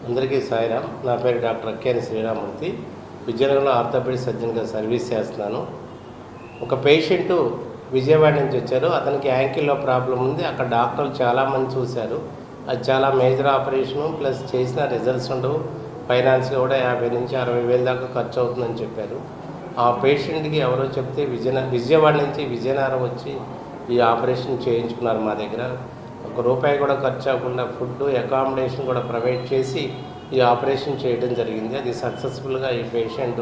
అందరికీ సాయిరామ్. నా పేరు డాక్టర్ అక్కేని శ్రీరామూర్తి. విజయనగరంలో ఆర్థోపెడిక్ సర్జన్గా సర్వీస్ చేస్తున్నాను. ఒక పేషెంటు విజయవాడ నుంచి వచ్చారు. అతనికి యాంకిల్లో ప్రాబ్లం ఉంది. అక్కడ డాక్టర్లు చాలామంది చూశారు. అది చాలా మేజర్ ఆపరేషను, ప్లస్ చేసిన రిజల్ట్స్ ఉండవు. ఫైనాన్స్గా కూడా 50 నుంచి 60 వేలు దాకా ఖర్చు అవుతుందని చెప్పారు. ఆ పేషెంట్కి ఎవరో చెప్తే విజయవాడ నుంచి విజయనగరం వచ్చి ఈ ఆపరేషన్ చేయించుకున్నారు మా దగ్గర. ₹1 కూడా ఖర్చు అవ్వకుండా ఫుడ్, అకామిడేషన్ కూడా ప్రొవైడ్ చేసి ఈ ఆపరేషన్ చేయడం జరిగింది. అది సక్సెస్ఫుల్గా ఈ పేషెంట్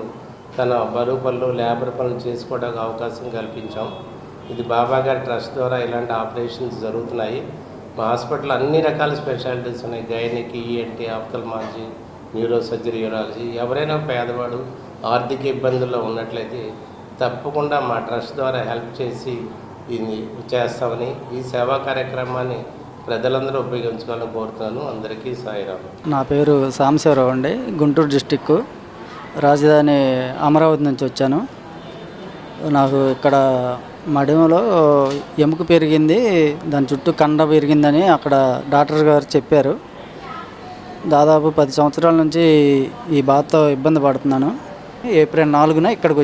తన బరువు పనులు, లేబర్ పనులు చేసుకోవడానికి అవకాశం కల్పించాం. ఇది బాబా గారి ట్రస్ట్ ద్వారా ఇలాంటి ఆపరేషన్స్ జరుగుతున్నాయి. మా హాస్పిటల్ అన్ని రకాల స్పెషాలిటీస్ ఉన్నాయి. Gynaec, ENT, ophthalmology, neuro surgery, urology. ఎవరైనా పేదవాడు ఆర్థిక ఇబ్బందుల్లో ఉన్నట్లయితే తప్పకుండా మా ట్రస్ట్ ద్వారా హెల్ప్ చేసి ఇది చేస్తామని, ఈ సేవా కార్యక్రమాన్ని ప్రజలందరూ ఉపయోగించుకోవాలని కోరుతున్నాను. అందరికీ సాయిరామ్. నా పేరు సాంబశివరావు అండి. గుంటూరు డిస్టిక్, రాజధాని అమరావతి నుంచి వచ్చాను. నాకు ఇక్కడ మడిమలో ఎముక పెరిగింది, దాని చుట్టూ కండ పెరిగిందని అక్కడ డాక్టర్ గారు చెప్పారు. దాదాపు 10 సంవత్సరాల నుంచి ఈ బాధతో ఇబ్బంది పడుతున్నాను. ఏప్రిల్ 4న ఇక్కడికి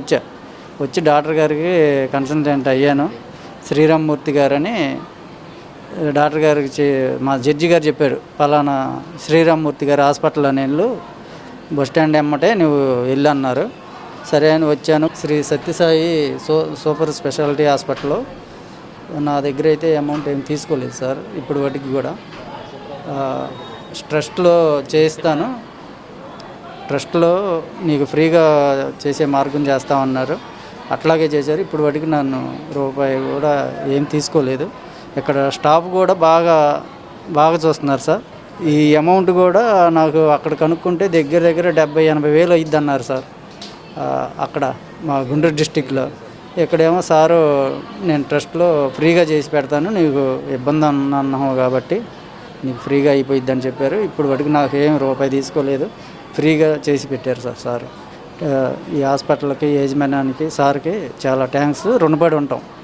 వచ్చి డాక్టర్ గారికి కన్సల్టెంట్ అయ్యాను. శ్రీరామూర్తి గారని డాక్టర్ గారికి మా జడ్జి గారు చెప్పారు, పలానా శ్రీరామూర్తి గారి హాస్పిటల్ అని వెళ్ళు, బస్ స్టాండ్ ఎమ్మటే నువ్వు వెళ్ళు అన్నారు. సరే అని వచ్చాను. శ్రీ సత్యసాయి సూపర్ స్పెషాలిటీ హాస్పిటల్లో. నా దగ్గర అయితే అమౌంట్ ఏం తీసుకోలేదు సార్ ఇప్పుడు వాటికి కూడా. ట్రస్ట్లో చేయిస్తాను, ట్రస్ట్లో నీకు ఫ్రీగా చేసే మార్గం చేస్తామన్నారు. అట్లాగే చేశారు. ఇప్పుడు వాటికి నన్ను ₹1 కూడా ఏం తీసుకోలేదు. ఇక్కడ స్టాఫ్ కూడా బాగా చూస్తున్నారు సార్. ఈ అమౌంట్ కూడా నాకు అక్కడ కనుక్కుంటే దగ్గర 70-80 వేలు అయ్యిద్ది అన్నారు సార్ అక్కడ మా గుంటూరు డిస్టిక్లో. ఇక్కడేమో సారు నేను ట్రస్ట్లో ఫ్రీగా చేసి పెడతాను, నీకు ఇబ్బంది అన్నావు కాబట్టి నీకు ఫ్రీగా అయిపోయిద్ది అని చెప్పారు. ఇప్పుడు వాటికి నాకు ఏం ₹1 తీసుకోలేదు, ఫ్రీగా చేసి పెట్టారు సార్. ఈ హాస్పిటల్కి, యజమానానికి, సార్కి చాలా థ్యాంక్స్, రుణపడి ఉంటాం.